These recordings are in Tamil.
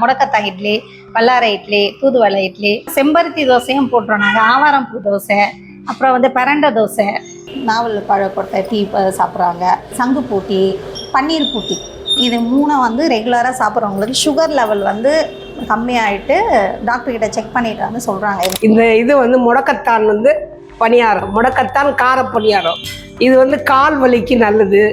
முடக்கத்தான் இட்லி, வல்லாரை இட்லி, தூதுவளை இட்லி, செம்பருத்தி தோசையும் போட்டுறோம் நாங்கள். ஆவாரம் பூ தோசை, அப்புறம் வந்து பிரண்டை தோசை, நாவல் பழக்கொட்டை டீ சாப்பிட்றாங்க, சங்குப்பூ டீ, பன்னீர் பூட்டி. இது 3 வந்து ரெகுலராக சாப்பிட்றவங்களுக்கு சுகர் லெவல் வந்து கம்மியாயிட்டு டாக்டர்கிட்ட செக் பண்ணிட்டு வந்து சொல்கிறாங்க. இது வந்து முடக்கத்தான் வந்து பணியாரம், முடக்கத்தான் கார பணியாரம். இது வந்து கால் வலிக்கு நல்லது.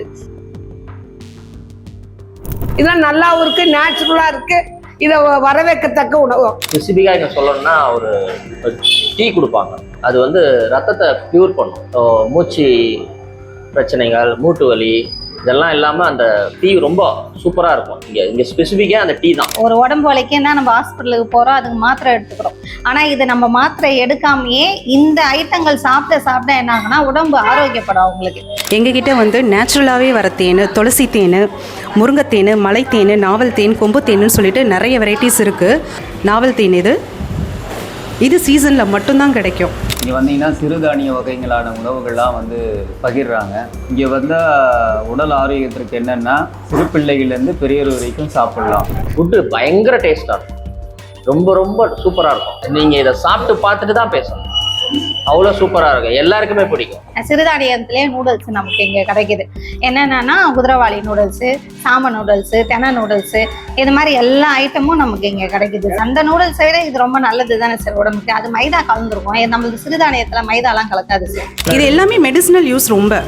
இதெல்லாம் நல்லாவும் இருக்கு, நேச்சுரலா இருக்கு. இதை வரவேற்கத்தக்க உணவு. ஸ்பெசிஃபிக்காக இங்கே சொல்லணும்னா ஒரு டீ கொடுப்பாங்க. அது வந்து ரத்தத்தை ப்யூர் பண்ணும். மூச்சு பிரச்சனைகள், மூட்டு வலி இதெல்லாம் இல்லாமல் அந்த டீ ரொம்ப சூப்பராக இருக்கும். இங்கே ஸ்பெசிஃபிக்காக அந்த டீ தான். ஒரு உடம்பு வலிக்குன்னா நம்ம ஹாஸ்பிட்டலுக்கு போகிறோம், அதுக்கு மாத்திரை எடுத்துக்கிறோம். ஆனால் இது நம்ம மாத்திரை எடுக்காமையே இந்த ஐட்டங்கள் சாப்பிட என்ன ஆகுனா உடம்பு ஆரோக்கியப்படும் அவங்களுக்கு. எங்ககிட்ட வந்து நேச்சுரலாகவே வர தேன், துளசி தேன், முருங்கைத்தேன், மலைத்தேன், நாவல் தேன், கொம்பு தேன்னு சொல்லிட்டு நிறைய வெரைட்டிஸ் இருக்குது. நாவல் தேன் இது சீசனில் மட்டும்தான் கிடைக்கும். இங்கே வந்தீங்கன்னா சிறுதானிய வகைகளான உணவுகள்லாம் வந்து பகிர்றாங்க. இங்கே வந்தால் உடல் ஆரோக்கியத்திற்கு என்னென்னா சிறு பிள்ளைகள்லேருந்து பெரியவர் வரைக்கும் சாப்பிடலாம். ஃபுட்டு பயங்கர டேஸ்ட்டாக இருக்கும், ரொம்ப ரொம்ப சூப்பராக இருக்கும். நீங்கள் இதை சாப்பிட்டு பார்த்துட்டு தான் பேசணும், அவ்வளோ சூப்பராக இருக்கும், எல்லாருக்குமே பிடிக்கும். சிறுதானியத்திலே நூடுல்ஸ் நமக்கு இங்கே கிடைக்கிது. என்னென்னா குதிரைவாளி நூடுல்ஸு, சாம நூடுல்ஸு, தெனை நூடுல்ஸு, இது மாதிரி எல்லா ஐட்டமும் நமக்கு இங்கே கிடைக்குது. அந்த நூடுல்ஸை விட இது ரொம்ப நல்லது தானே சார் உடம்புக்கு. அது மைதா கலந்துருக்கும், நம்மளுக்கு சிறுதானியத்தில் மைதாலாம் கலக்காது சார். இது எல்லாமே மெடிசினல் யூஸ் ரொம்ப.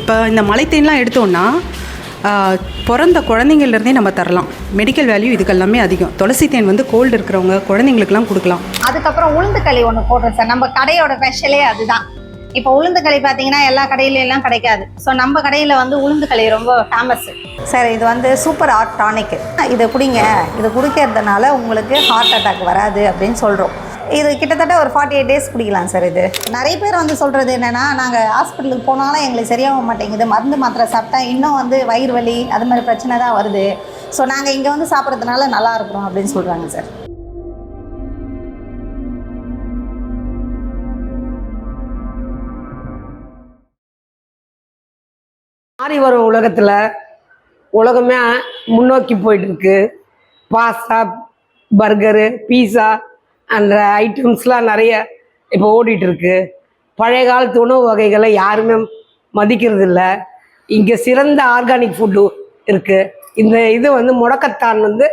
இப்போ இந்த மலைத்தேன்லாம் எடுத்தோன்னா பிறந்த குழந்தைங்கள்லேருந்தே நம்ம தரலாம். மெடிக்கல் வேல்யூ இதுக்கெல்லாமே அதிகம். துளசி தேன் வந்து கோல்டு இருக்கிறவங்க குழந்தைங்களுக்குலாம் கொடுக்கலாம். அதுக்கப்புறம் உளுந்துக்களி ஒன்று போடுறோம் சார். நம்ம கடையோட ஸ்பெஷலே அதுதான். இப்போ உளுந்துக்களி பார்த்தீங்கன்னா எல்லா கடையிலெல்லாம் கிடைக்காது. ஸோ நம்ம கடையில் வந்து உளுந்துக்களி ரொம்ப ஃபேமஸ் சார். இது வந்து சூப்பர் ஹார்ட் டானிக். இதை குடிங்க, இது குடிக்கிறதுனால உங்களுக்கு ஹார்ட் அட்டாக் வராது அப்படின்னு சொல்கிறோம். இது கிட்டத்தட்ட ஒரு 48 days குடிக்கலாம் சார். இது நிறைய பேர் வந்து சொல்கிறது என்னென்னா, நாங்கள் ஹாஸ்பிட்டலுக்கு போனாலும் எங்களுக்கு சரியாக மாட்டேங்குது, மருந்து மாத்திரை சாப்பிட்டா இன்னும் வந்து வயிறு வலி அது மாதிரி பிரச்சனை தான் வருது. ஸோ நாங்கள் இங்கே வந்து சாப்பிட்றதுனால நல்லா இருக்கிறோம் அப்படின்னு சொல்கிறாங்க சார். மாறி வரும் உலகமே முன்னோக்கி போயிட்டு இருக்கு. பாஸ்தா, பர்கரு, பீஸா அந்த ஐட்டம்ஸ்லாம் நிறைய இப்போ ஓடிட்டு இருக்கு. பழைய காலத்து உணவு வகைகளை யாருமே மதிக்கிறது இல்லை. இங்கே சிறந்த ஆர்கானிக் ஃபுட்டு இருக்குது. இது வந்து முடக்கத்தான் வந்து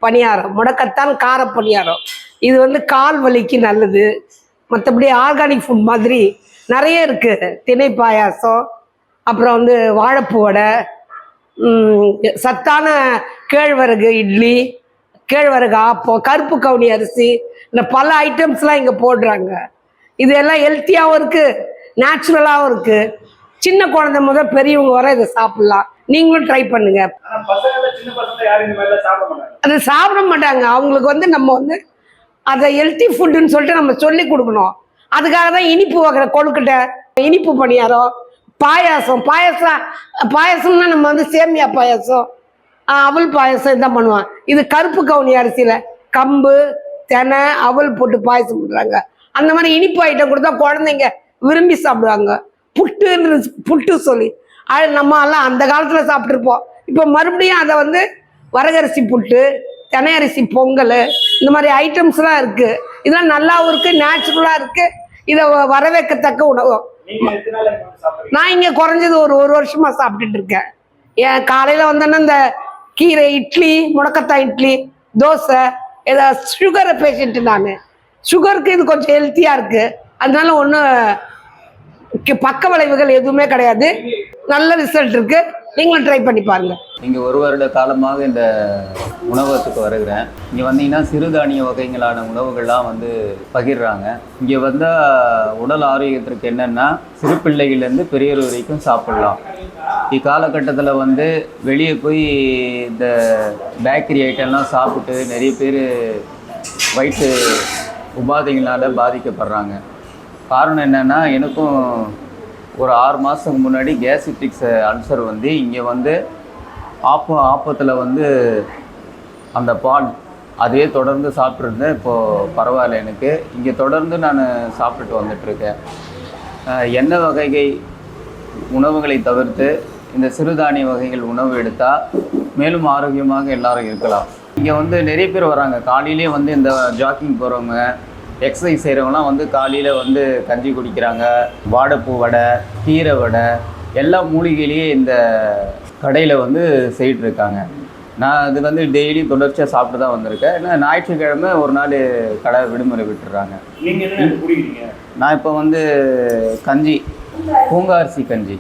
பணியாரம், முடக்கத்தான் கார பணியாரம். இது வந்து கால் வலிக்கு நல்லது. மற்றபடி ஆர்கானிக் ஃபுட் மாதிரி நிறைய இருக்குது. திணை பாயாசம், அப்புறம் வந்து வாழைப்பூ வடை, சத்தான கேழ்வரகு இட்லி, கேழ்வரகு ஆப்பம், கருப்பு கவுனி அரிசி, இந்த பல ஐட்டம்ஸ்லாம் இங்கே போடுறாங்க. இது எல்லாம் ஹெல்த்தியாகவும் இருக்குது, நேச்சுரலாகவும் இருக்குது. சின்ன குழந்தை முதல் பெரியவங்க வர இதை சாப்பிட்லாம். நீங்களும் ட்ரை பண்ணுங்க. அது சாப்பிட மாட்டாங்க. அவங்களுக்கு வந்து நம்ம வந்து அதை ஹெல்த்தி ஃபுட்டுன்னு சொல்லிட்டு நம்ம சொல்லி கொடுக்கணும். அதுக்காக தான் இனிப்பு வகை கொழுக்கட்டை, இனிப்பு பணியாரம், பாயசம்னா நம்ம வந்து சேமியா பாயசம், அவல் பாயசம் இதான் பண்ணுவான். இது கருப்பு கவுனி அரிசியில் கம்பு, தெனை, அவல் போட்டு பாயசம் பண்ணுறாங்க. அந்த மாதிரி இனிப்பு ஐட்டம் கொடுத்தா குழந்தைங்க விரும்பி சாப்பிடுவாங்க. புட்டு சொல்லி அது நம்ம எல்லாம் அந்த காலத்தில் சாப்பிட்ருப்போம். இப்போ மறுபடியும் அதை வந்து வரகரிசி புட்டு, தெனை அரிசி பொங்கல், இந்த மாதிரி ஐட்டம்ஸ்லாம் இருக்குது. இதெல்லாம் நல்லாவும் இருக்குது, நேச்சுரலாக இருக்குது. இதை வரவேற்கத்தக்க உணவு. நான் இங்கே குறைஞ்சது ஒரு வருஷமாக சாப்பிட்டுட்டு இருக்கேன். ஏன் காலையில் வந்தோன்னா இந்த கீரை இட்லி, முடக்கத்தான் இட்லி, தோசை. ஏதாவது சுகர் பேஷண்ட்டு நான். சுகருக்கு இது கொஞ்சம் ஹெல்த்தியாக இருக்குது. அதனால ஒன்றும் பக்க விளைவுகள் எதுவுமே கிடையாது. நல்ல ரிசல்ட் இருக்குது. நீங்களும் ட்ரை பண்ணி பாருங்கள். இங்கே 1 வருட காலமாக இந்த உணவகத்துக்கு வருகிறேன். இங்கே வந்தீங்கன்னா சிறுதானிய வகைகளான உணவுகள்லாம் வந்து பகிர்றாங்க. இங்கே வந்தால் உடல் ஆரோக்கியத்திற்கு என்னென்னா சிறு பிள்ளைகள்லேருந்து பெரியவர் வரைக்கும் சாப்பிடலாம். இக்காலகட்டத்தில் வந்து வெளியே போய் இந்த பேக்கரி ஐட்டம்லாம் சாப்பிட்டு நிறைய பேர் வயிற்று உபாதைகளால் பாதிக்கப்படுறாங்க. காரணம் என்னென்னா, எனக்கும் ஒரு 6 மாதத்துக்கு முன்னாடி கேஸ்ட்ரிக்ஸ் அல்சர் வந்து இங்கே வந்து ஆப்பத்தில் வந்து அந்த பால் அதே தொடர்ந்து சாப்பிட்ருந்தேன். இப்போது பரவாயில்ல எனக்கு. இங்கே தொடர்ந்து நான் சாப்பிட்டுட்டு வந்துட்டுருக்கேன். எண்ணெய் வகை உணவுகளை தவிர்த்து இந்த சிறுதானிய வகைகள் உணவு எடுத்தால் மேலும் ஆரோக்கியமாக எல்லாரும் இருக்கலாம். இங்கே வந்து நிறைய பேர் வராங்க. காலையிலே வந்து இந்த ஜாக்கிங் போகிறவங்க, எக்ஸசைஸ் செய்கிறவங்களாம் வந்து காலையில் வந்து கஞ்சி குடிக்கிறாங்க. வாழைப்பூ வடை, கீரை வடை, எல்லா மூலிகையிலேயே இந்த கடையில் வந்து செய்யிட்டு இருக்காங்க. நான் அது வந்து டெய்லி தொடர்ச்சியாக சாப்பிட்டு தான் வந்திருக்கேன். ஏன்னா ஞாயிற்றுக்கிழமை ஒரு நாள் கடை விடுமுறை விட்டுடுறாங்க. நீங்கள் என்ன குடிக்கிறீங்க? நான் இப்போ வந்து கஞ்சி, பூங்காரிசி கஞ்சி,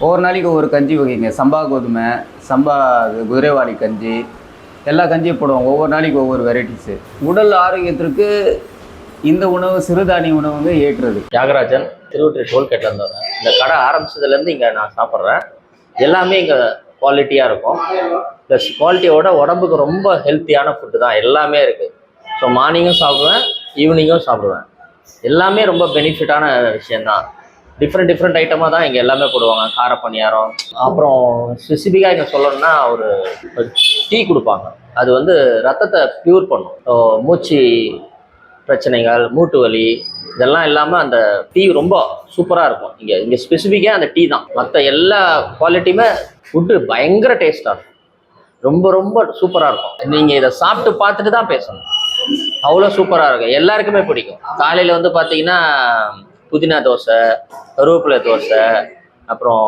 ஒவ்வொரு நாளைக்கு ஒவ்வொரு கஞ்சி வகைங்க. சம்பா கோதுமை, சம்பா குதிரைவாளி கஞ்சி, எல்லா கஞ்சியும் போடுவோம். ஒவ்வொரு நாளைக்கு ஒவ்வொரு வெரைட்டிஸு. உடல் ஆரோக்கியத்திற்கு இந்த உணவு சிறுதானிய உணவுங்க ஏற்றுறது. தியாகராஜன், திருவொற்றியூர் டோல்கேட்டில் இருந்தவங்க. இந்த கடை ஆரம்பிச்சதுலேருந்து இங்கே நான் சாப்பிட்றேன். எல்லாமே இங்கே குவாலிட்டியாக இருக்கும். ப்ளஸ் குவாலிட்டியோட உடம்புக்கு ரொம்ப ஹெல்த்தியான ஃபுட்டு தான் எல்லாமே இருக்குது. ஸோ மார்னிங்கும் சாப்பிடுவேன், ஈவினிங்கும் சாப்பிடுவேன். எல்லாமே ரொம்ப பெனிஃபிட்டான விஷயந்தான். டிஃப்ரெண்ட் ஐட்டமாக தான் இங்கே எல்லாமே போடுவாங்க. கார பணியாரம், அப்புறம் ஸ்பெசிஃபிக்காக இங்கே சொல்லணும்னா ஒரு டீ கொடுப்பாங்க. அது வந்து ரத்தத்தை ப்யூர் பண்ணும். ஸோ மூச்சு பிரச்சனைகள், மூட்டு வலி இதெல்லாம் இல்லாமல் அந்த டீ ரொம்ப சூப்பராக இருக்கும். இங்கே ஸ்பெசிஃபிக்காக அந்த டீ தான். மற்ற எல்லா குவாலிட்டியுமே ஃபுட்டு பயங்கர டேஸ்ட்டாக இருக்கும். ரொம்ப சூப்பராக இருக்கும். நீங்கள் இதை சாப்பிட்டு பார்த்துட்டு தான் பேசணும். அவ்வளோ சூப்பராக இருக்கும். எல்லாருக்குமே பிடிக்கும். காலையில் வந்து பார்த்தீங்கன்னா புதினா தோசை, கருவேப்பிலை தோசை, அப்புறம்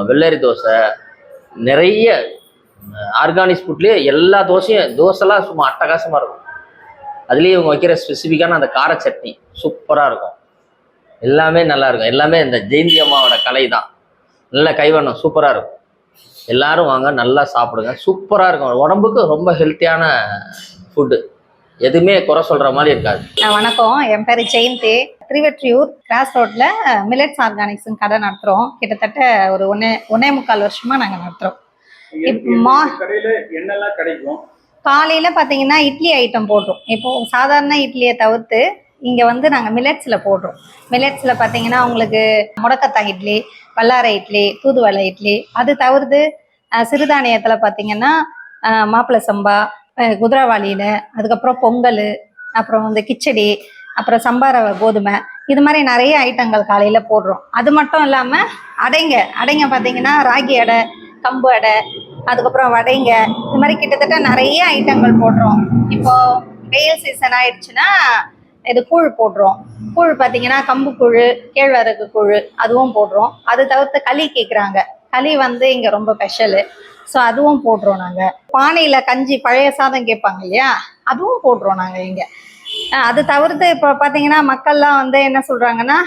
வெள்ளரி தோசை, நிறைய ஆர்கானிக் ஃபுட்லேயே எல்லா தோசைலாம் சும்மா அட்டகாசமாக இருக்கும். அதுலேயே இவங்க வைக்கிற ஸ்பெசிஃபிக்கான அந்த கார சட்னி சூப்பராக இருக்கும். எல்லாமே நல்லா இருக்கும். எல்லாமே இந்த ஜெயந்தி அம்மாவோட கலை தான். நல்ல கைவண்ணம் சூப்பராக இருக்கும். எல்லாரும் வாங்க, நல்லா சாப்பிடுங்க. சூப்பராக இருக்கும். உடம்புக்கு ரொம்ப ஹெல்த்தியான ஃபுட்டு. எதுவுமே குறை சொல்கிற மாதிரி இருக்காது. வணக்கம், என் பேர் ஜெயந்தி. திருவொற்றியூர் கிராஸ் ரோட்டில் மில்லட்ஸ் ஆர்கானிக்ஸ்னு கடை நடத்துகிறோம். கிட்டத்தட்ட ஒரு 1.25 வருஷமாக நாங்கள் நடத்துகிறோம். கடையில் என்னெல்லாம் கிடைக்கும்? காலையில் பார்த்தீங்கன்னா இட்லி ஐட்டம் போடுறோம். இப்போது சாதாரண இட்லியை தவிர்த்து இங்கே வந்து நாங்கள் மில்லட்ஸில் போடுறோம். மில்லட்ஸில் பார்த்தீங்கன்னா உங்களுக்கு முடக்கத்தான் இட்லி, வல்லாரை இட்லி, தூதுவளை இட்லி. அது தவிர்த்து சிறுதானியத்தில் பார்த்தீங்கன்னா மாப்பிள்ளை சம்பா, குதிரைவாளியில், அதுக்கப்புறம் பொங்கல், அப்புறம் வந்து கிச்சடி, அப்புறம் சம்பா ரவை கோதுமை, இது மாதிரி நிறைய ஐட்டங்கள் காலையில் போடுறோம். அது மட்டும் இல்லாமல் அடைங்க பார்த்தீங்கன்னா ராகி அடை, கம்பு அடை, அதுக்கப்புறம் வடைங்க, இது மாதிரி கிட்டத்தட்ட நிறைய ஐட்டங்கள் போடுறோம். இப்போது வெயில் சீசன் ஆயிடுச்சுன்னா இது கூழ் போடுறோம். கூழ் பார்த்தீங்கன்னா கம்பு கூழ், கேழ்வரகு கூழ் அதுவும் போடுறோம். அது தவிர்த்து களி கேட்குறாங்க. களி வந்து இங்கே ரொம்ப ஸ்பெஷலு. ஸோ அதுவும் போடுறோம் நாங்கள். பானையில் கஞ்சி, பழைய சாதம் கேட்பாங்க இல்லையா, அதுவும் போடுறோம் நாங்கள் இங்கே. அது தவிர்த்து இப்போ பார்த்தீங்கன்னா மக்கள்லாம் வந்து என்ன சொல்கிறாங்கன்னா,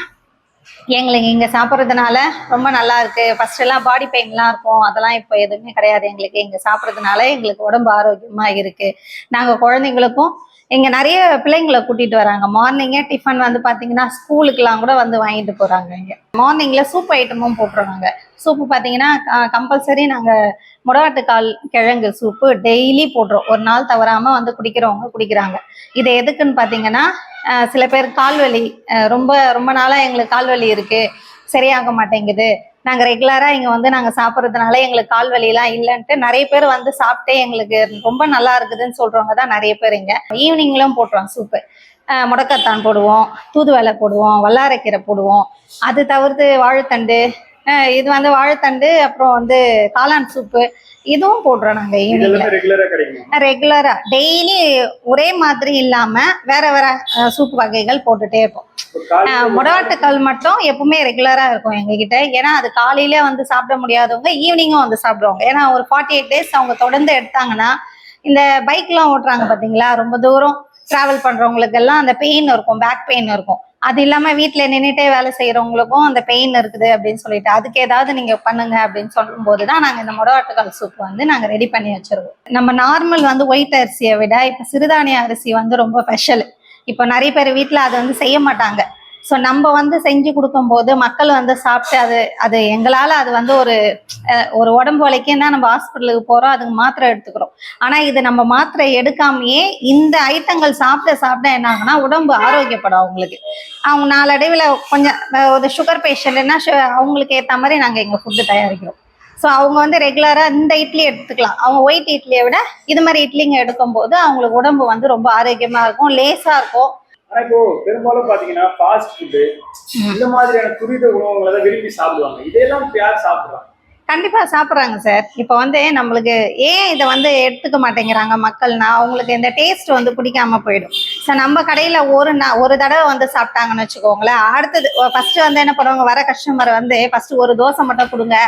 எங்களுக்கு இங்கே சாப்பிட்றதுனால ரொம்ப நல்லா இருக்குது. ஃபஸ்ட்டெல்லாம் பாடி பெயின்லாம் இருக்கும், அதெல்லாம் இப்போ எதுவுமே கிடையாது. எங்களுக்கு இங்கே சாப்பிட்றதுனால எங்களுக்கு உடம்பு ஆரோக்கியமாக இருக்குது. நாங்கள் குழந்தைங்களுக்கும் இங்கே நிறைய பிள்ளைங்களை கூட்டிகிட்டு வராங்க. மார்னிங்கே டிஃபன் வந்து பார்த்தீங்கன்னா ஸ்கூலுக்கெலாம் கூட வந்து வாங்கிட்டு போகிறாங்க. இங்கே மார்னிங்கில் சூப் ஐட்டமும் போட்டுருவாங்க. சூப்பு பார்த்தீங்கன்னா கம்பல்சரி நாங்கள் முடவாட்டுக்கால் கிழங்கு சூப்பு டெய்லி போடுறோம். ஒரு நாள் தவறாமல் வந்து குடிக்கிறவங்க குடிக்கிறாங்க. இது எதுக்குன்னு பார்த்தீங்கன்னா, சில பேர் கால்வலி, ரொம்ப நாளாக எங்களுக்கு கால்வலி இருக்குது, சரியாக மாட்டேங்குது, நாங்கள் ரெகுலராக இங்கே வந்து நாங்கள் சாப்பிட்றதுனால எங்களுக்கு கால்வலிலாம் இல்லைன்ட்டு நிறைய பேர் வந்து சாப்பிட்டே எங்களுக்கு ரொம்ப நல்லா இருக்குதுன்னு சொல்கிறவங்க தான் நிறைய பேர். இங்கே ஈவினிங்லும் போட்டுருவோம் சூப்பு. முடக்கத்தான் போடுவோம், தூதுவளை போடுவோம், வல்லாரைக்கீரை போடுவோம். அது தவிர்த்து வாழைத்தண்டு, இது வந்து வாழைத்தண்டு, அப்புறம் வந்து காளான் சூப்பு, இதுவும் போடுறோம் நாங்கள் ஈவினிங்ல. ரெகுலராக டெய்லி ஒரே மாதிரி இல்லாமல் வேற சூப்பு வகைகள் போட்டுட்டே இருப்போம். முடவாட்டுக்கால் மட்டும் எப்பவுமே ரெகுலராக இருக்கும் எங்ககிட்ட. ஏன்னா அது காலையிலே வந்து சாப்பிட முடியாதவங்க ஈவினிங்கும் வந்து சாப்பிடுவாங்க. ஏன்னா ஒரு 48 டேஸ் அவங்க தொடர்ந்து எடுத்தாங்கன்னா, இந்த பைக்லாம் ஓட்டுறாங்க பார்த்தீங்களா, ரொம்ப தூரம் ட்ராவல் பண்ணுறவங்களுக்கு எல்லாம் அந்த பெயின் இருக்கும், பேக் பெயின் இருக்கும். அது இல்லாமல் வீட்டில் நின்றுட்டே வேலை செய்கிறவங்களுக்கும் அந்த பெயின் இருக்குது அப்படின்னு சொல்லிட்டு, அதுக்கு ஏதாவது நீங்கள் பண்ணுங்க அப்படின்னு சொல்லும்போது தான் நாங்கள் இந்த முடவாட்டுக்கால் சூப் வந்து நாங்கள் ரெடி பண்ணி வச்சுருவோம். நம்ம நார்மல் வந்து ஒயிட் அரிசியை விட இப்போ சிறுதானிய அரிசி வந்து ரொம்ப ஸ்பெஷல். இப்போ நிறைய பேர் வீட்டில் அதை வந்து செய்ய மாட்டாங்க. ஸோ நம்ம வந்து செஞ்சு கொடுக்கும்போது மக்கள் வந்து சாப்பிட்டு அது எங்களால் அது வந்து ஒரு உடம்பு வலிக்குன்னா நம்ம ஹாஸ்பிட்டலுக்கு போகிறோம், அதுக்கு மாத்திரை எடுத்துக்கிறோம். ஆனால் இது நம்ம மாத்திரை எடுக்காமையே இந்த ஐட்டங்கள் சாப்பிட என்ன ஆகுனா உடம்பு ஆரோக்கியப்படும் அவங்களுக்கு. அவங்க நாளடைவில் கொஞ்சம் ஒரு சுகர் பேஷண்ட்னா அவங்களுக்கு ஏற்ற மாதிரி நாங்கள் எங்கள் ஃபுட்டு தயாரிக்கிறோம். ஸோ அவங்க வந்து ரெகுலராக இந்த இட்லி எடுத்துக்கலாம். அவங்க ஒயிட் இட்லியை விட இது மாதிரி இட்லிங்க எடுக்கும்போது அவங்களுக்கு உடம்பு வந்து ரொம்ப ஆரோக்கியமாக இருக்கும், லேசாக இருக்கும். ஆனால் இப்போ பெரும்பாலும் பார்த்தீங்கன்னா ஃபாஸ்ட் ஃபுட்டு இந்த மாதிரியான துரித உணவுகளை தான் விரும்பி சாப்பிடுவாங்க. இதெல்லாம் யார் சாப்பிட்றாங்க? கண்டிப்பாக சாப்பிட்றாங்க சார். இப்போ வந்து நம்மளுக்கு ஏன் இதை வந்து எடுத்துக்க மாட்டேங்கிறாங்க மக்கள்னா, அவங்களுக்கு இந்த டேஸ்ட் வந்து பிடிக்காம போயிடும். ஸோ நம்ம கடையில் ஒரு தடவை வந்து சாப்பிட்டாங்கன்னு வச்சுக்கோங்களேன், அடுத்தது ஃபஸ்ட்டு வந்து என்ன பண்ணுவாங்க, வர கஸ்டமர் வந்து ஃபஸ்ட்டு ஒரு தோசை மட்டும் கொடுங்க,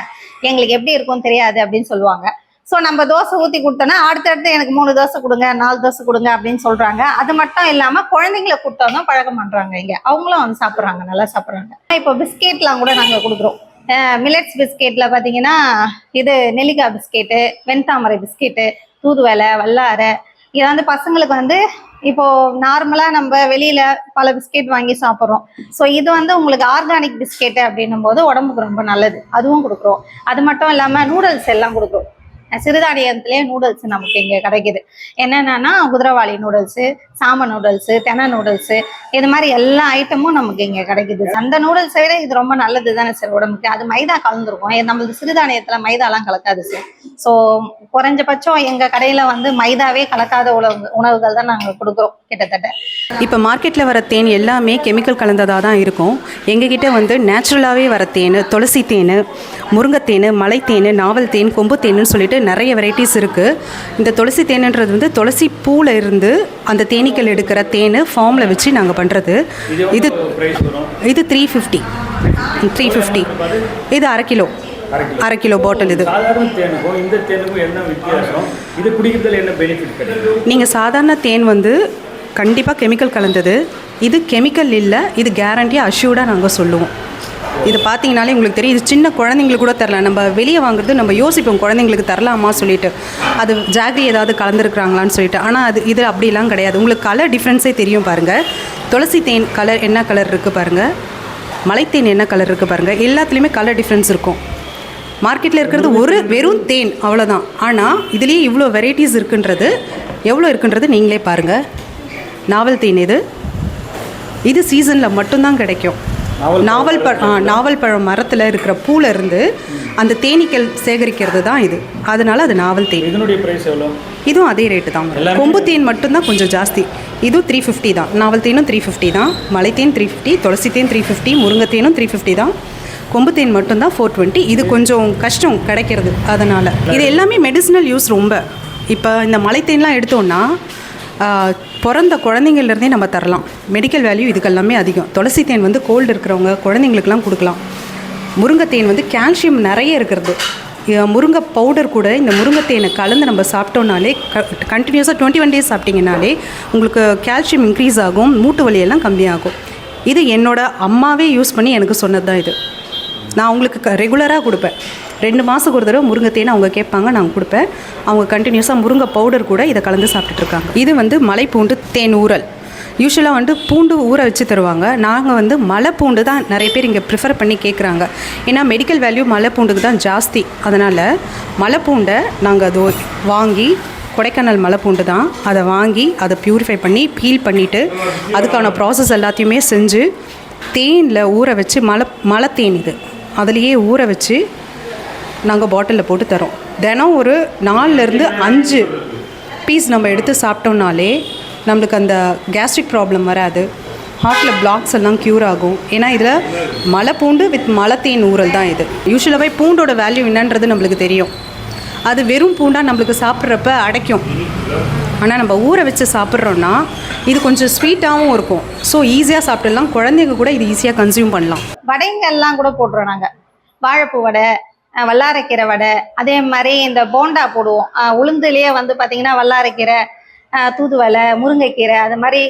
எங்களுக்கு எப்படி இருக்கும்னு தெரியாது அப்படின்னு சொல்லுவாங்க. ஸோ நம்ம தோசை ஊற்றி கொடுத்தோன்னா அடுத்தடுத்து எனக்கு 3 தோசை கொடுங்க, 4 தோசை கொடுங்க அப்படின்னு சொல்கிறாங்க. அது மட்டும் இல்லாமல் குழந்தைங்களை கொடுத்தோம் பழக்கம் பண்ணுறாங்க. இங்கே அவங்களும் வந்து சாப்பிட்றாங்க, நல்லா சாப்பிட்றாங்க. இப்போ பிஸ்கெட்லாம் கூட நாங்கள் கொடுக்குறோம். மில்லட்ஸ் பிஸ்கெட்டில் பார்த்தீங்கன்னா இது நெல்லிக்காய் பிஸ்கெட்டு, வெண்தாமரை பிஸ்கெட்டு, தூதுவளை, வல்லாரை. இது வந்து பசங்களுக்கு வந்து இப்போது நார்மலாக நம்ம வெளியில் பல பிஸ்கெட் வாங்கி சாப்பிட்றோம். ஸோ இது வந்து உங்களுக்கு ஆர்கானிக் பிஸ்கெட்டு அப்படின்னும் போது உடம்புக்கு ரொம்ப நல்லது, அதுவும் கொடுக்குறோம். அது மட்டும் இல்லாமல் நூடுல்ஸ் எல்லாம் கொடுக்குறோம். சிறுதானியத்திலே நூடுல்ஸ் நமக்கு இங்கே கிடைக்குது. என்னென்னா குதிரைவாளி நூடுல்ஸு, சாம நூடுல்ஸு, தெனை நூடுல்ஸு, இது மாதிரி எல்லா ஐட்டமும் நமக்கு இங்கே கிடைக்குது. அந்த நூடுல்ஸை விட இது ரொம்ப நல்லது தானே சார் உடம்புக்கு. அது மைதா கலந்துருக்கும், நம்மளுக்கு சிறுதானியத்தில் மைதாலாம் கலக்காது சார். ஸோ குறைஞ்சபட்சம் எங்கள் கடையில் வந்து மைதாவே கலக்காத உணவுகள் தான் நாங்கள் கொடுக்குறோம் கிட்டத்தட்ட. இப்போ மார்க்கெட்டில் வர தேன் எல்லாமே கெமிக்கல் கலந்ததாக தான் இருக்கும். எங்ககிட்ட வந்து நேச்சுரலாகவே வர தேன், துளசி தேன், முருங்கைத்தேன், மலைத்தேன், நாவல் தேன், கொம்பு தேன்னு சொல்லிட்டு நிறைய வெரைட்டிஸ் இருக்குது. இந்த துளசி தேன்ன்றது வந்து துளசி பூவில் இருந்து அந்த தேனீக்கள் எடுக்கிற தேன் ஃபார்மில் வச்சு நாங்கள் பண்ணுறது. இது 350. இது அரை கிலோ பாட்டில். இது சாதாரண தேனுக்கும் இந்த தேனுக்கும் என்ன வித்தியாசம்? இது குடிக்கிறதுல என்ன பெனிஃபிட் கிடைக்கும்? நீங்கள் சாதாரண தேன் வந்து கண்டிப்பாக கெமிக்கல் கலந்தது. இது கெமிக்கல் இல்லை, இது கேரண்டியாக அஷ்யூர்டாக நாங்கள் சொல்லுவோம். இதை பார்த்தீங்கனாலே உங்களுக்கு தெரியும். இது சின்ன குழந்தைங்களுக்கு கூட தரலாம். நம்ம வெளியே வாங்குறது நம்ம யோசிப்போம் குழந்தைங்களுக்கு தரலாமா சொல்லிட்டு, அது ஜாகரி ஏதாவது கலந்துருக்குறாங்களான்னு சொல்லிட்டு. ஆனால் இது அப்படிலாம் கிடையாது. உங்களுக்கு கலர் டிஃப்ரென்ஸே தெரியும் பாருங்கள். துளசி தேன் கலர் என்ன கலர் இருக்குது பாருங்கள், மலைத்தேன் என்ன கலர் இருக்குது பாருங்கள். எல்லாத்துலேயுமே கலர் டிஃப்ரென்ஸ் இருக்கும். மார்க்கெட்டில் இருக்கிறது வெறும் தேன் அவ்வளோதான். ஆனால் இதுலேயே இவ்வளோ வெரைட்டிஸ் எவ்வளோ இருக்குன்றது நீங்களே பாருங்கள். நாவல் தேன் இது சீசனில் மட்டும்தான் கிடைக்கும். நாவல் பழம் மரத்தில் இருக்கிற பூவில் இருந்து அந்த தேனீக்கள் சேகரிக்கிறது தான் இது. அதனால அது நாவல் தேன். இதனுடைய பிரைஸ் எவ்வளோ? இதுவும் அதே ரேட்டு தான். கொம்பு தேன் மட்டும்தான் கொஞ்சம் ஜாஸ்தி. இதுவும் 350 தான். நாவல் தேனும் 350 தான். மலைத்தேன் 350, துளசி தேன் 350, முருங்கைத்தேனும் 350 தான். கொம்பு தேன் மட்டும்தான் 420. இது கொஞ்சம் கஷ்டம் கிடைக்கிறது. அதனால் இது எல்லாமே மெடிசினல் யூஸ் ரொம்ப. இப்போ இந்த மலைத்தேன்லாம் எடுத்தோன்னா பிறந்த குழந்தைங்கள்லேருந்தே நம்ம தரலாம். மெடிக்கல் வேல்யூ இதுக்கெல்லாமே அதிகம். துளசி தேன் வந்து கோல்டு இருக்கிறவங்க குழந்தைங்களுக்கெல்லாம் கொடுக்கலாம். முருங்கைத்தேன் வந்து கால்சியம் நிறைய இருக்கிறது. முருங்கை பவுடர் கூட இந்த முருங்கைத்தேனை கலந்து நம்ம சாப்பிட்டோம்னாலே கண்டினியூஸாக 21 டேஸ் சாப்பிட்டிங்கனாலே உங்களுக்கு கால்சியம் இன்க்ரீஸ் ஆகும், மூட்டு வலியெல்லாம் கம்மியாகும். இது என்னோட அம்மாவே யூஸ் பண்ணி எனக்கு சொன்னது தான். இது நான் அவங்களுக்கு ரெகுலராக கொடுப்பேன். 2 மாதத்துக்கு ஒரு தடவை முருங்கைத்தேனை அவங்க கேட்பாங்க, நான் கொடுப்பேன். அவங்க கண்டினியூஸாக முருங்கை பவுடர் கூட இதை கலந்து சாப்பிட்டுட்ருக்காங்க. இது வந்து மலைப்பூண்டு தேன் ஊறல். யூஸ்வலாக வந்து பூண்டு ஊற வச்சு தருவாங்க. நாங்கள் வந்து மலை பூண்டு தான் நிறைய பேர் இங்கே ப்ரிஃபர் பண்ணி கேட்குறாங்க. ஏன்னா மெடிக்கல் வேல்யூ மலை பூண்டுக்கு தான் ஜாஸ்தி. அதனால் மலை பூண்டை நாங்கள் அதை வாங்கி, கொடைக்கானல் மலை பூண்டு தான், அதை வாங்கி அதை ப்யூரிஃபை பண்ணி பீல் பண்ணிவிட்டு அதுக்கான ப்ராசஸ் எல்லாத்தையுமே செஞ்சு தேனில் ஊற வச்சு மலைத்தேன் இது அதுலேயே ஊற வச்சு நாங்கள் பாட்டிலில் போட்டு தரோம். தினம் ஒரு 4லேருந்து 5 பீஸ் நம்ம எடுத்து சாப்பிட்டோம்னாலே நம்மளுக்கு அந்த கேஸ்ட்ரிக் ப்ராப்ளம் வராது. ஹார்ட்டில் பிளாக்ஸ் எல்லாம் க்யூர் ஆகும். ஏன்னா இதில் மலைப்பூண்டு வித் மலைத்தேன் ஊறல் தான் இது. யூஸ்வலாகவே பூண்டோட வேல்யூ என்னன்றது நம்மளுக்கு தெரியும். அது வெறும் பூண்டாக நம்மளுக்கு சாப்பிட்றப்ப அடைக்கும். ஆனால் நம்ம ஊற வச்சு சாப்பிட்றோன்னா இது கொஞ்சம் ஸ்வீட்டாகவும் இருக்கும். ஸோ ஈஸியாக சாப்பிட்டுடலாம். குழந்தைங்க கூட இது ஈஸியாக கன்சியூம் பண்ணலாம். வடைங்கள்லாம் கூட போடுறோம் நாங்கள். வாழைப்பூ வடை, வல்லாரைக்கீரை வடை, அதே மாதிரி இந்த போண்டா போடுவோம். உளுந்துலேயே வந்து பார்த்திங்கன்னா வல்லாரைக்கீரை, தூதுவளை, முருங்கைக்கீரை, அது மாதிரி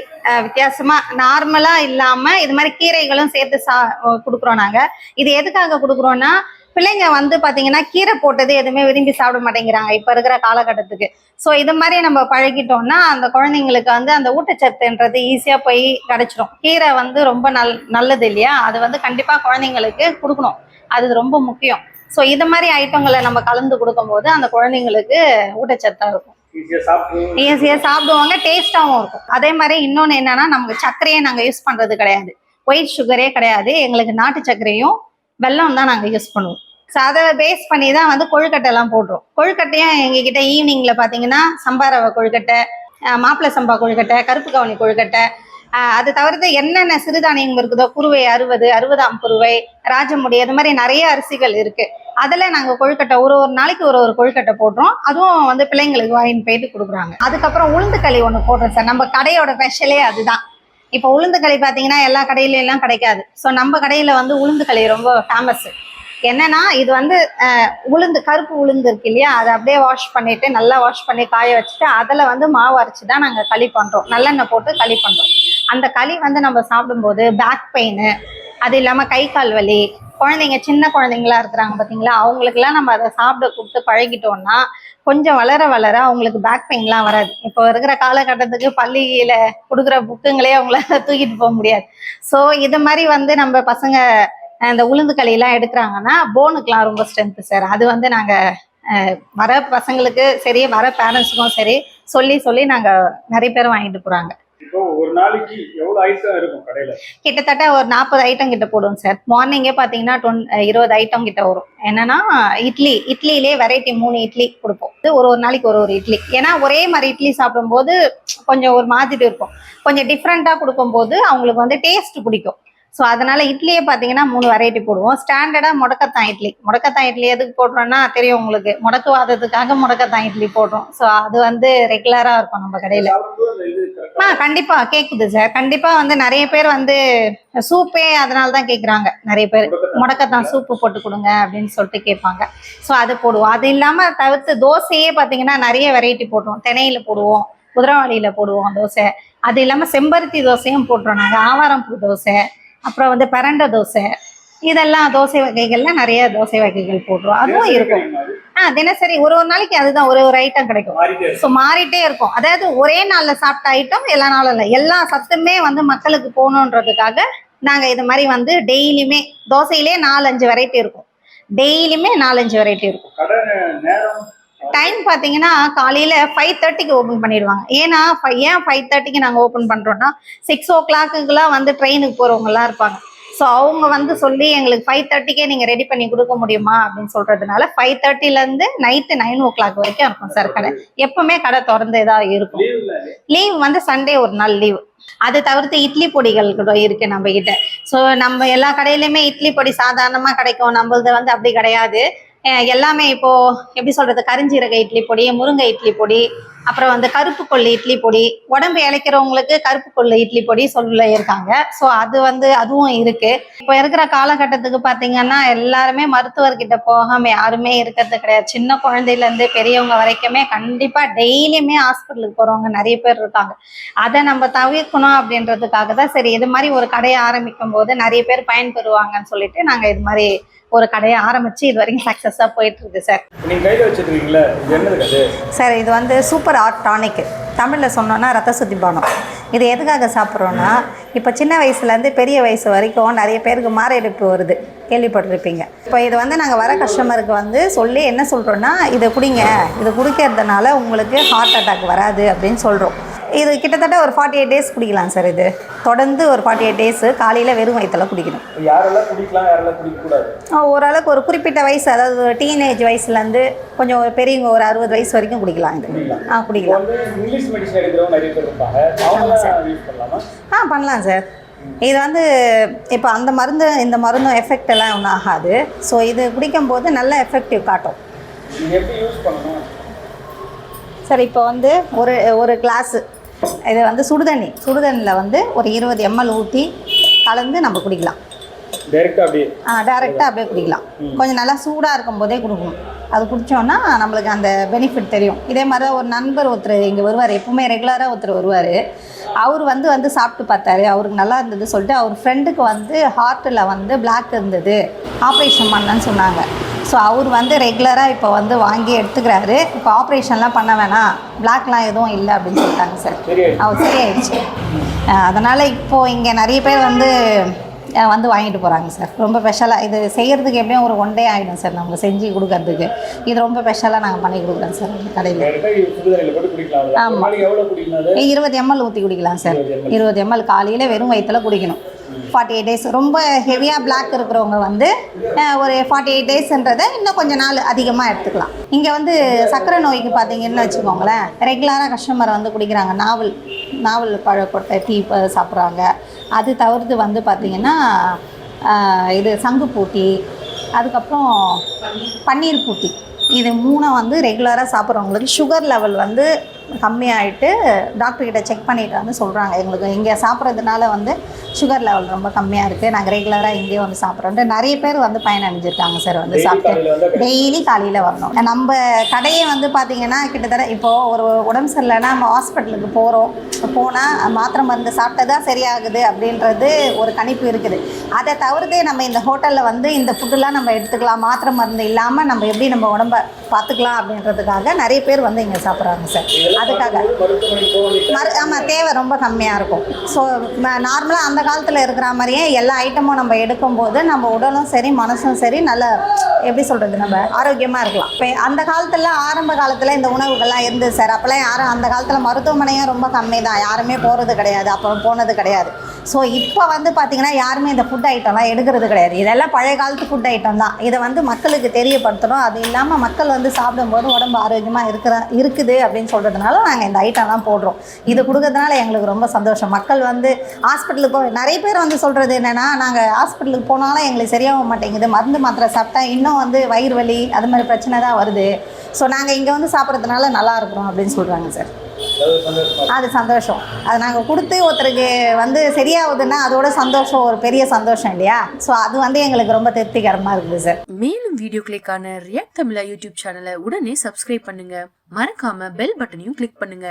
வித்தியாசமாக நார்மலாக இல்லாமல் இது மாதிரி கீரைகளும் சேர்த்து கொடுக்குறோம் நாங்கள். இது எதுக்காக கொடுக்குறோன்னா, பிள்ளைங்க வந்து பார்த்தீங்கன்னா கீரை போட்டது எதுவுமே விரும்பி சாப்பிட மாட்டேங்கிறாங்க இப்போ இருக்கிற காலகட்டத்துக்கு. ஸோ இது மாதிரி நம்ம பழகிட்டோம்னா அந்த குழந்தைங்களுக்கு வந்து அந்த ஊட்டச்சத்துன்றது ஈஸியாக போய் கிடைச்சிடும். கீரை வந்து ரொம்ப நல்லது இல்லையா, அது வந்து கண்டிப்பாக குழந்தைங்களுக்கு கொடுக்கணும், அது ரொம்ப முக்கியம். ஸோ இது மாதிரி ஐட்டங்களை நம்ம கலந்து கொடுக்கும்போது அந்த குழந்தைங்களுக்கு ஊட்டச்சத்தாக இருக்கும், ஈஸியாக சாப்பிடுவாங்க, டேஸ்டாகவும் இருக்கும். அதே மாதிரி இன்னொன்று என்னன்னா, நமக்கு சர்க்கரையே நாங்கள் யூஸ் பண்ணுறது கிடையாது, ஒயிட் சுகரே கிடையாது. எங்களுக்கு நாட்டு சர்க்கரையும் வெல்லம் தான் நாங்கள் யூஸ் பண்ணுவோம். ஸோ அதை பேஸ் பண்ணி தான் வந்து கொழுக்கட்டைலாம் போடுறோம். கொழுக்கட்டையும் எங்ககிட்ட ஈவினிங்கில் பார்த்தீங்கன்னா சம்பாரவை கொழுக்கட்டை, மாப்பிள்ளை சம்பா கொழுக்கட்டை, கருப்பு கவுனி கொழுக்கட்டை, அது தவிர்த்து என்னென்ன சிறுதானியம் இருக்குதோ, குருவை 60, 60ஆம் குருவை, ராஜமுடி, அது மாதிரி நிறைய அரிசிகள் இருக்குது. அதில் நாங்கள் கொழுக்கட்டை ஒரு நாளைக்கு ஒரு கொழுக்கட்டை போடுறோம். அதுவும் வந்து பிள்ளைங்களுக்கு வாங்கிட்டு போயிட்டு கொடுக்குறாங்க. அதுக்கப்புறம் உளுந்து களி ஒன்று போடுறோம் சார். நம்ம கடையோட ஸ்பெஷலே அதுதான். இப்போ உளுந்து களி பார்த்தீங்கன்னா எல்லா கடையிலெல்லாம் கிடைக்காது. ஸோ நம்ம கடையில் வந்து உளுந்து களி ரொம்ப ஃபேமஸ்ஸு. என்னன்னா இது வந்து உளுந்து, கருப்பு உளுந்து இருக்கு இல்லையா, அதை அப்படியே வாஷ் பண்ணிட்டு நல்லா வாஷ் பண்ணி காய வச்சுட்டு அதில் வந்து மாவு அரைச்சி தான் நாங்கள் களி பண்ணுறோம். நல்லெண்ணெய் போட்டு களி பண்ணுறோம். அந்த களி வந்து நம்ம சாப்பிடும்போது பேக் பெயின், அது இல்லாமல் கை கால் வலி, குழந்தைங்க சின்ன குழந்தைங்களா இருக்கிறாங்க பார்த்தீங்களா, அவங்களுக்குலாம் நம்ம அதை சாப்பிட கொடுத்து பழகிட்டோம்னா கொஞ்சம் வளர வளர அவங்களுக்கு பேக் பெயின்லாம் வராது. இப்போ இருக்கிற காலகட்டத்துக்கு பள்ளியில் கொடுக்குற புக்குங்களே அவங்கள தூக்கிட்டு போக முடியாது. ஸோ இது மாதிரி வந்து நம்ம பசங்க இந்த உளுந்து களியெல்லாம் எடுக்கிறாங்கன்னா போனுக்கெலாம் ரொம்ப ஸ்ட்ரென்த்து சார். அது வந்து நாங்கள் வர பசங்களுக்கு சரி, வர பேரண்ட்ஸுக்கும் சரி சொல்லி நாங்கள் நிறைய பேர் வாங்கிட்டு போகிறாங்க. இப்போ ஒரு நாளைக்கு எவ்வளவு ஐட்டம் இருக்கும் கடையில? கிட்டத்தட்ட ஒரு 40 ஐட்டம் கிட்ட போடுவோம் சார். மார்னிங்கே பார்த்தீங்கன்னா 20 ஐட்டம் கிட்ட வரும். என்னன்னா இட்லியிலே வெரைட்டி 3 இட்லி கொடுப்போம். ஒரு நாளைக்கு ஒரு இட்லி. ஏன்னா ஒரே மாதிரி இட்லி சாப்பிடும்போது கொஞ்சம் ஒரு மாதிரி இருக்கும். கொஞ்சம் டிஃப்ரெண்ட்டாக கொடுக்கும்போது அவங்களுக்கு வந்து டேஸ்ட் பிடிக்கும். ஸோ அதனால இட்லியே பார்த்தீங்கன்னா 3 வெரைட்டி போடுவோம். ஸ்டாண்டர்டாக முடக்கத்தான் இட்லி எதுக்கு போடுறோன்னா தெரியும் உங்களுக்கு, முடக்குவாதத்துக்காக முடக்கத்தான் இட்லி போடுறோம். ஸோ அது வந்து ரெகுலராக இருக்கும் நம்ம கடையில். கண்டிப்பாக கேட்குது சார். கண்டிப்பாக வந்து நிறைய பேர் வந்து சூப்பே அதனால தான் கேட்குறாங்க. நிறைய பேர் முடக்கத்தான் சூப்பு போட்டு கொடுங்க அப்படின்னு சொல்லிட்டு கேட்பாங்க. ஸோ அது போடுவோம். அது இல்லாமல் தவிர்த்து தோசையே பார்த்தீங்கன்னா நிறைய வெரைட்டி போடுவோம். திணையில் போடுவோம், குதிரைவாளியில் போடுவோம் தோசை. அது இல்லாமல் செம்பருத்தி தோசையும் போட்டுறோம் நாங்கள். ஆவாரம்பூ தோசை, அப்புறம் வந்து பரண்டை தோசை, இதெல்லாம் தோசை வகைகள்லாம் நிறைய தோசை வகைகள் போடுறோம். அதுவும் இருக்கும். தினசரி ஒரு நாளைக்கு அதுதான் ஒரு ஐட்டம் கிடைக்கும். ஸோ மாறிட்டே இருக்கும். அதாவது ஒரே நாளில் சாப்பிட்ட ஐட்டம் எல்லா நாளும் இல்லை, எல்லா சத்துமே வந்து மக்களுக்கு போகணுன்றதுக்காக நாங்கள் இது மாதிரி வந்து டெய்லியுமே தோசையிலே 4-5 வெரைட்டி இருக்கும். டெய்லியுமே 4-5 வெரைட்டி இருக்கும். டைம் பார்த்தீங்கன்னா காலையில் 5:30க்கு ஓப்பன் பண்ணிடுவாங்க. ஏன் 5:30க்கு நாங்கள் ஓப்பன் பண்ணுறோன்னா 6 o'clockக்குலாம் வந்து ட்ரெயினுக்கு போகிறவங்கலாம் இருப்பாங்க. ஸோ அவங்க வந்து சொல்லி எங்களுக்கு 5:30க்கே நீங்கள் ரெடி பண்ணி கொடுக்க முடியுமா அப்படின்னு சொல்கிறதுனால 5:30லேருந்து நைட்டு 9 o'clock வரைக்கும் இருக்கும் சார் கடை. எப்பவுமே கடை திறந்தே தான் இருக்கும். லீவ் வந்து சண்டே ஒரு நாள் லீவு. அது தவிர்த்து இட்லி பொடிகள் கூட இருக்குது நம்ம கிட்ட. ஸோ நம்ம எல்லா கடையிலையுமே இட்லி பொடி சாதாரணமாக கிடைக்கும். நம்மளது வந்து அப்படி கிடையாது. எல்லாமே இப்போது எப்படி சொல்கிறது, கரிஞ்சீரக இட்லி பொடி, முருங்கை இட்லி பொடி, அப்புறம் வந்து கருப்பு கொள்ளு இட்லி பொடி, உடம்பு இளைக்கிறவங்களுக்கு கருப்பு கொள்ளு இட்லி பொடி இருக்காங்க. ஸோ அது வந்து அதுவும் இருக்குது. இப்போ இருக்கிற காலகட்டத்துக்கு பார்த்தீங்கன்னா எல்லாருமே மருத்துவர்கிட்ட போகாமல் யாருமே இருக்கிறது கிடையாது. சின்ன குழந்தையிலேருந்து பெரியவங்க வரைக்குமே கண்டிப்பாக டெய்லியுமே ஹாஸ்பிட்டலுக்கு போகிறவங்க நிறைய பேர் இருக்காங்க. அதை நம்ம தவிர்க்கணும் அப்படின்றதுக்காக தான் சரி இது மாதிரி ஒரு கடையை ஆரம்பிக்கும் போது நிறைய பேர் பயன்பெறுவாங்கன்னு சொல்லிட்டு நாங்கள் இது மாதிரி ஒரு கடையை ஆரம்பித்து இது வரைக்கும் சக்ஸஸாக போயிட்டுருக்கு சார். நீங்கள் கையில் வச்சுருக்கீங்களா, இது என்னது அது? சார் இது வந்து சூப்பர் ஹார்ட் டானிக். தமிழில் சொன்னோன்னா ரத்த சுத்தி பானம். இது எதுக்காக சாப்பிட்றோன்னா, இப்போ சின்ன வயசுலேருந்து பெரிய வயசு வரைக்கும் நிறைய பேருக்கு மாரடைப்பு வருது, கேள்விப்பட்டிருப்பீங்க. இப்போ இது வந்து நாங்கள் வர கஸ்டமருக்கு வந்து சொல்லி என்ன சொல்கிறோன்னா, இதை குடிங்க, இது குடிக்கிறதுனால உங்களுக்கு ஹார்ட் அட்டாக் வராது அப்படின்னு சொல்கிறோம். இது கிட்டத்தட்ட ஒரு 48 days குடிக்கலாம் சார். இது தொடர்ந்து ஒரு 48 days காலையில் வெறும் வயிற்றில் குடிக்கணும். யாரெல்லாம் குடிக்கலாம், யாரெல்லாம் குடிக்கக்கூடாது? ஓரளவுக்கு ஒரு குறிப்பிட்ட வயசு, அதாவது ஒரு டீனேஜ் வயசுலேருந்து கொஞ்சம் பெரியவங்க ஒரு 60 வயசு வரைக்கும் குடிக்கலாம். இது குடிக்கலாம். இங்கிலீஷ் மெடிசன் எடுக்கிறவங்க நிறைய பேர் இருப்பாங்க, பண்ணலாம் சார். இது வந்து இப்போ அந்த மருந்து இந்த மருந்தும் எஃபெக்ட் எல்லாம் ஒன்றும் ஆகாது. ஸோ இது குடிக்கும்போது நல்ல எஃபெக்டிவ் காட்டும். எப்படி யூஸ் பண்ணணும் சார்? இப்போ வந்து ஒரு கிளாஸு இது வந்து சுடுதண்ணியில் வந்து ஒரு 20 ml ஊற்றி கலந்து நம்ம குடிக்கலாம். டைரெக்டாக அப்படியே குடிக்கலாம். கொஞ்சம் நல்லா சூடாக இருக்கும் போதே கொடுக்கணும். அது குடித்தோன்னா நம்மளுக்கு அந்த பெனிஃபிட் தெரியும். இதே மாதிரி தான் ஒரு நண்பர் ஒருத்தர் இங்கே வருவார், எப்பவுமே ரெகுலராக ஒருத்தர் வருவார். அவர் வந்து சாப்பிட்டு பார்த்தாரு, அவருக்கு நல்லா இருந்தது சொல்லிட்டு அவர் ஃப்ரெண்டுக்கு வந்து ஹார்ட்டில் வந்து பிளாக் இருந்தது, ஆப்ரேஷன் பண்ணன்னு சொன்னாங்க. ஸோ அவர் வந்து ரெகுலராக இப்போ வந்து வாங்கி எடுத்துக்கிறாரு. இப்போ ஆப்ரேஷன்லாம் பண்ண வேணாம், பிளாக்லாம் எதுவும் இல்லை அப்படின்னு சொல்லிட்டாங்க சார். அவர் சரியாயிடுச்சு. அதனால் இப்போது இங்கே நிறைய பேர் வந்து வாங்கிட்டு போகிறாங்க சார். ரொம்ப ஸ்பெஷலாக இது செய்கிறதுக்கு எப்படியும் ஒரு 1 day ஆகிடும் சார் நம்ம செஞ்சு கொடுக்கறதுக்கு. இது ரொம்ப ஸ்பெஷலாக நாங்கள் பண்ணி கொடுக்குறோம் சார் இந்த கடையில். ஆமாம், 20 ml ஊற்றி குடிக்கலாம் சார். 20 ml காலையில் வெறும் வயிற்றில் குடிக்கணும். 48 days. ரொம்ப ஹெவியாக பிளாக் இருக்கிறவங்க வந்து ஒரு 48 daysன்றதை இன்னும் கொஞ்சம் நாள் அதிகமாக எடுத்துக்கலாம். இங்கே வந்து சர்க்கரை நோய்க்கு பார்த்தீங்கன்னு வச்சுக்கோங்களேன், ரெகுலராக கஸ்டமர் வந்து குடிக்கிறாங்க. நாவல் பழக்கொட்டை டீ சாப்பிட்றாங்க. அது தவிர்த்து வந்து பார்த்திங்கன்னா இது சங்குப்பூ டீ, அதுக்கப்புறம் பன்னீர் பூட்டி. இது 3 வந்து ரெகுலராக சாப்பிட்றவங்களுக்கு சுகர் லெவல் வந்து கம்மியாயிட்டு டாக்டர்கிட்ட செக் பண்ணிட்டு வந்து சொல்கிறாங்க, எங்களுக்கு இங்கே சாப்பிட்றதுனால வந்து சுகர் லெவல் ரொம்ப கம்மியாக இருக்குது, நாங்கள் ரெகுலராக இங்கேயே வந்து சாப்பிட்றோன்ட்டு நிறைய பேர் வந்து பயனடைஞ்சிருக்காங்க சார். வந்து சாப்பிட்டு டெய்லி காலையில் வரணும். நம்ம கடையை வந்து பார்த்திங்கன்னா கிட்டத்தட்ட இப்போது ஒரு உடம்பு சரியில்லைன்னா நம்ம ஹாஸ்பிட்டலுக்கு போனால் மாத்திரை மருந்து சாப்பிட்டதா சரியாகுது அப்படின்றது ஒரு கணிப்பு இருக்குது. அதை தவிர்த்து நம்ம இந்த ஹோட்டலில் வந்து இந்த ஃபுட்டுலாம் நம்ம எடுத்துக்கலாம், மாத்திரை மருந்து இல்லாமல் நம்ம எப்படி நம்ம உடம்பை பார்த்துக்கலாம் அப்படின்றதுக்காக நிறைய பேர் வந்து இங்கே சாப்பிட்றாங்க சார். அதுக்காக ஆமாம், தேவை ரொம்ப கம்மியாக இருக்கும். ஸோ நார்மலாக அந்த காலத்தில் இருக்கிற மாதிரியே எல்லா ஐட்டமும் நம்ம எடுக்கும்போது நம்ம உடலும் சரி மனசும் சரி நல்ல எப்படி சொல்கிறது நம்ம ஆரோக்கியமாக இருக்கலாம். இப்போ அந்த காலத்தில் ஆரம்ப காலத்தில் இந்த உணவுகள்லாம் இருந்தது சார். அப்போல்லாம் யாரும் அந்த காலத்தில் மருத்துவமனையும் ரொம்ப கம்மி தான், யாருமே போகிறது கிடையாது, அப்புறம் போனது கிடையாது. ஸோ இப்போ வந்து பார்த்திங்கன்னா யாருமே இந்த ஃபுட் ஐட்டம்லாம் எடுக்கிறது கிடையாது. இதெல்லாம் பழைய காலத்து ஃபுட் ஐட்டம் தான். இதை வந்து மக்களுக்கு தெரியப்படுத்தணும். அது இல்லாமல் மக்கள் வந்து சாப்பிடும்போது உடம்பு ஆரோக்கியமாக இருக்குது அப்படின்னு சொல்கிறதுனால நாங்கள் இந்த ஐட்டம்லாம் போடுறோம். இது கொடுக்கறதுனால எங்களுக்கு ரொம்ப சந்தோஷம். மக்கள் வந்து ஹாஸ்பிட்டலுக்கு நிறைய பேர் வந்து சொல்கிறது என்னென்னா, நாங்கள் ஹாஸ்பிட்டலுக்கு போனாலும் எங்களுக்கு சரியாக மாட்டேங்குது, மருந்து மாத்திரை சாப்பிட்டா இன்னும் வந்து வயிறு வலி அது மாதிரி பிரச்சனை தான் வருது, ஸோ நாங்கள் இங்கே வந்து சாப்பிட்றதுனால நல்லா இருக்கிறோம் அப்படின்னு சொல்கிறாங்க சார். அது சந்தோஷம். அது நாங்கள் கொடுத்து ஒருத்தருக்கு வந்து சரியாகுதுன்னா அதோட சந்தோஷம் ஒரு பெரிய சந்தோஷம் இல்லையா? ஸோ அது வந்து எங்களுக்கு ரொம்ப திருப்திகரமாக இருக்குது சார். மேலும் வீடியோக்களுக்கான ரியாக்ட் தமிழா யூடியூப் சேனலை உடனே சப்ஸ்கிரைப் பண்ணுங்க. மறக்காம பெல் பட்டனையும் கிளிக் பண்ணுங்க.